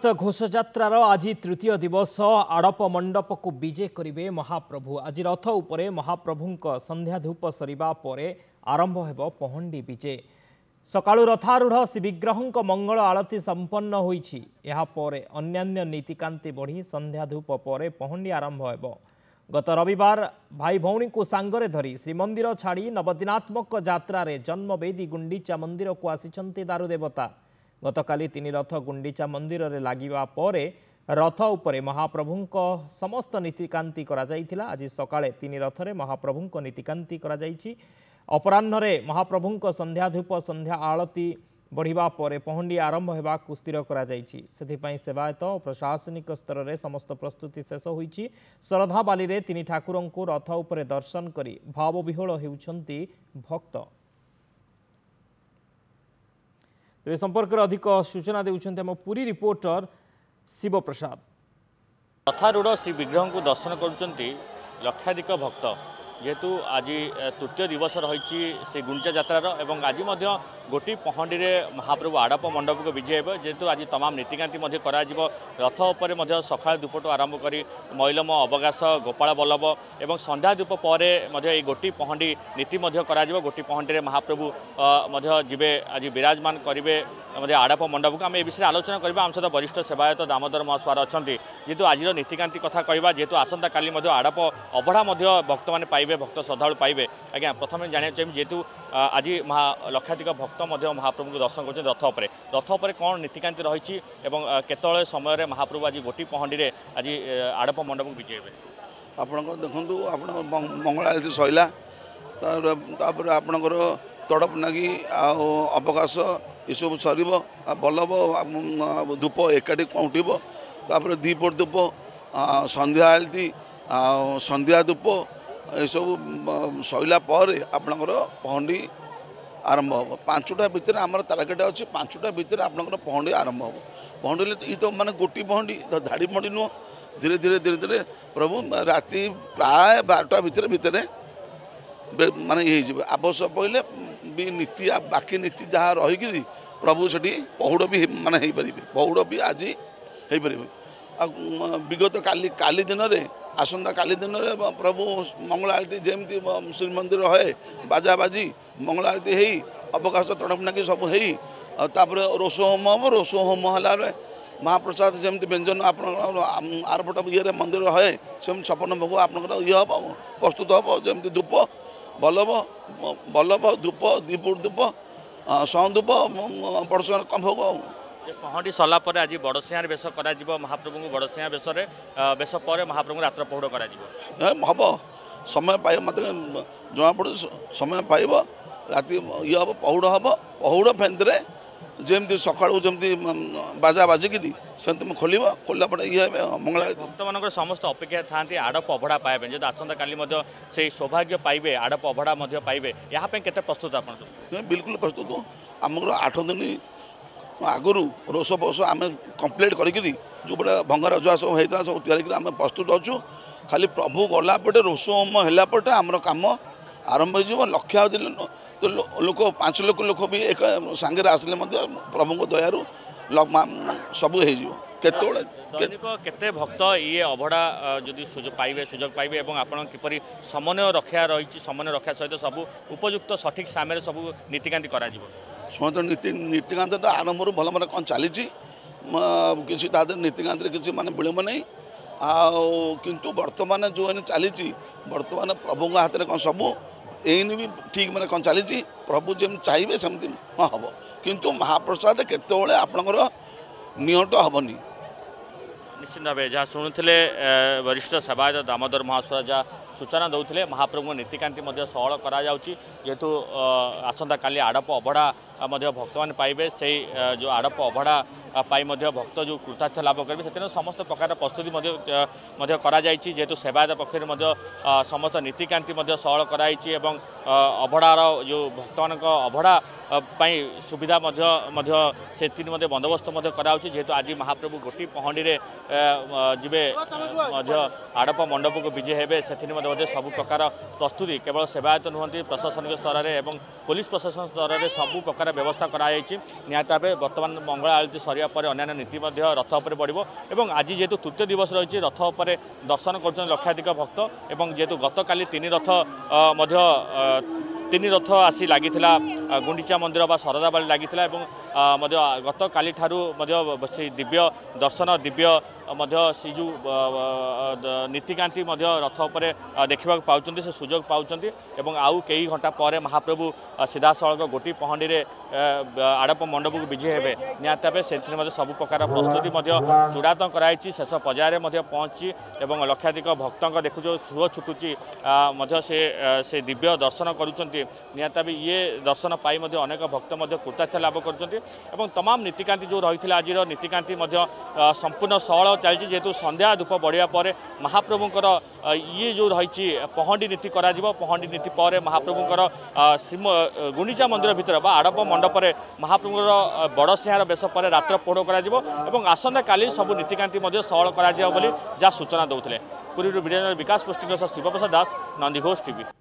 घोषयात्रार आज तृतीय दिवस आड़प मंडप को विजे करिवे महाप्रभु। आज रथ उपरे महाप्रभुंक संध्या धूप सरिबा परे आरंभ हेबो पहंडी विजे। सकाळु रथारूढ़ श्रीविग्रहंक मंगल आलती संपन्न होईछि। एहा परे अन्यान्य नीतिकांति बढ़ी संध्या धूप परे पहंडी आरंभ हेबो। गत रविवार भाई भौणी को सांगरे धरी श्रीमंदिर छाड़ी नवदिनात्मक यात्रा जन्मवेदी गुंडीचा मंदिर को आसिछन्ति दारुदेवता। गतकाली तीन रथ गुंडीचा मंदिर रे लागिबा परे रथ उपरे महाप्रभुंक समस्त नीतिकांति करा जायथिला। आज सकाळे तीन रथरे महाप्रभुंक नीतिकांति करा जायछि। अपराह्न महाप्रभुंक संध्या धूप संध्या आलती बढ़िबा परे पहंडी आरंभ हेबाकु स्थिर करा जायछि। सेथिपई सेवायत और प्रशासनिक स्तर रे समस्त प्रस्तुति शेष होईछि। श्रद्धा बाली रे तीन ठाकुरंकु रथ उपरे दर्शन करी भावविह्वल हेउछन्ति भक्त। तेज संपर्क अधिक सूचना देउछन्ते हम पुरी रिपोर्टर शिव प्रसाद। रथारूढ़ श्री विग्रह को दर्शन करुँच लक्षाधिक भक्त। जेहेतु आज तृतीय दिवस रही से गुंडीचा यात्रार एवं आज गोटी पहंडी में महाप्रभु आड़प मंडप को विजय हे। जेहेतु आज तमाम नीतिकांति रथ उपर सकाल धूपटू आरंभ कर मैलम अवकाश गोपाल बल्लभ एवं संध्या धूप पर गोटी पहंडी नीति गोटी पहंडी में महाप्रभु जीवे आज विराजमान करेंगे आड़प मंडप को। आम ए विषय आलोचना करवा आम सहित वरिष्ठ सेवायत दामोदर महास्वार अच्छा। जेहेतु आज नीतिकांति कथा कहवा जेहेतु आसंता काली आड़प अबढ़ा भक्त मैंने पाइबे भक्त श्रद्धालु पाइबे। आज्ञा प्रथम जाना चाहिए जेहेतु आज लक्षाधिक भक्त महाप्रभु को दर्शन कर रथ पर कौन नीतिकांति रही केतळे समय महाप्रभु आज गोटी पहंडी में आज आड़प मंडप को विजय हे। आप देखु आप मंगल आरती सैला आपणकर तड़प नागी अवकाश ये सब सर बल्लभ धूप एकाठी उठब तापर दीपट धूप संध्या आलती संध्या धूप ये सब सैला आपणकर पहंडी आरंभ हम। पांचटा भितर आम ताराकेट अच्छी पांचटा भितर आपणकर पहंडी आरंभ हम। पहंडी ये तो माने गोटी पहंडी धाड़ी पहंडी नुह धीरे धीरे धीरे धीरे प्रभु राति प्राय 12टा भितर भितर माने ये आवश्यक पड़े भी नीति बाकी नीति जहाँ रहीकि प्रभु से पहुड़ भी माने हो पारे पहुड़ भी आज हो पारे। विगत काली दिन में आसंता काली दिन में प्रभु मंगल आरती जमती श्रीमंदिर है बाजा बाजी मंगल आरती हो अवकाश तड़प नाकि सब होपर रोष होम हम। रोष होम है महाप्रसाद जमी व्यंजन आप आरपट ये मंदिर है सेम 56 भोग आप ये हम प्रस्तुत हम जमी धूप बल्लभ धूप दीपुट धूप सौधूप पड़ोसन कम भोग। पहंडी सरला आज बड़सिंहार बेस कर महाप्रभु को बड़सिंहा बेस पर महाप्रभु रात्र पहुड़ कर हम समय पाइब मत जना पड़ समय पाइब राति ये हम पहुड़ फेंदे जमी सका जमी बाजा बाजिकी सेमती खोल खोलला पड़े ये मंगला भक्त मान समस्त अपेक्षा था आड़प अभड़ा पाइबे जो आसंता काली से सौभाग्य पाइबे आड़प अभड़ा पाइबे यहाँ के प्रस्तुत आप बिल्कुल प्रस्तुत आमर 8 दिन आगु रोष पोष आम कम्प्लीट करी जो बड़े भंगारुआ सब होता सब तैयारी प्रस्तुत अच्छु। खाली प्रभु गलापटे रोष होम है आमर कम आरंभ हो लक्षावधि लोक 5 लाख लोक भी एक सांगे आसिले प्रभु को दयारू सब केते भक्त ये अभड़ा जदि सुजोग पाइबे और आपण किपरि समन्वय रक्षा रही समन्वय रक्षा सहित सब उपयुक्त सठिक सामने सब नीतिकांति करा समस्त नीतिकांत तो आरंभ भल माने कौन चली किसी नीतिकांत किसी माने विलम्ब नहीं किंतु वर्तमान जो चली वर्तमान प्रभु हाथ में कौन सब यही भी ठीक मैंने कौन चली प्रभु जमी चाहिए सेमती हाँ हम किंतु महाप्रसाद केतबेले आपणकर निहट हेनी। निश्चित भाव जहाँ शुणुले वरिष्ठ सेवायत दामोदर महास्वार जहाँ सूचना दौले महाप्रभु नीतिकांति सहल करेतु आसंता काली आड़प अभड़ा भक्त मैंने पाइबे से जो आड़प अभड़ा पाई भक्त जो कृतार्थ लाभ करेंगे से समस्त प्रकार प्रस्तुति जेहेतु सेवायत पक्ष समस्त नीतिकांति सहल कराई अभड़ार जो भक्त मान अभड़ा सुविधा से बंदोबस्त जेहेतु आज महाप्रभु गोटी पहंडी में जीवे आड़प मंडप को विजय हे से सब प्रकार प्रस्तुति केवल सेवायत नुहति प्रशासनिक स्तर में पुलिस प्रशासन स्तर में सब प्रकार व्यवस्था कराई निहत भाव बर्तमान मंगल आरती सरिया बढ़िया पर अन्य नीति रथ उपर बढ़ और आज जेहेतु तृतीय दिवस रही रथ उपर दर्शन कर लक्षाधिक भक्त और जेहेतु गतकाली तीन रथ आसी लगी गुंडीचा मंदिर बा शरदा बाड़ी लगी गत काली से दिव्य दर्शन दिव्य से जो नीतिकांति रथ उपर देखा पाँच से सुजोग पाँच आउ कई घंटा पर महाप्रभु सीधा सड़क गोटी पहंडी आड़प मंडप को विजय हे निहत भाव से सब प्रकार प्रस्तुति चूड़ात कराई शेष पर्यायर पहुँची और लक्षाधिक भक्त देखु सुह छुटुची से दिव्य दर्शन करुँच निहत भाव ये दर्शन पाई अनेक भक्त कृतार्थ लाभ कर तमाम नीतिकांति जो रही आज नीतिकांति संपूर्ण सहल चलती जेहेतु संध्या धूप बढ़िया पर महाप्रभुंकर ये जो रही पहंडी नीति करा पहंडी नीति पर महाप्रभुंकर गुंडीचा मंदिर भितर बा आड़प मंडप महाप्रभुंकर बड़ सिंहार बेश पर रात्र पोड़ कर आसंता काली सब नीतिकांति सहल कर सूचना दौले पूरी विकास पोस्टिंग शिवप्रसाद दास नंदीघोष टीवी।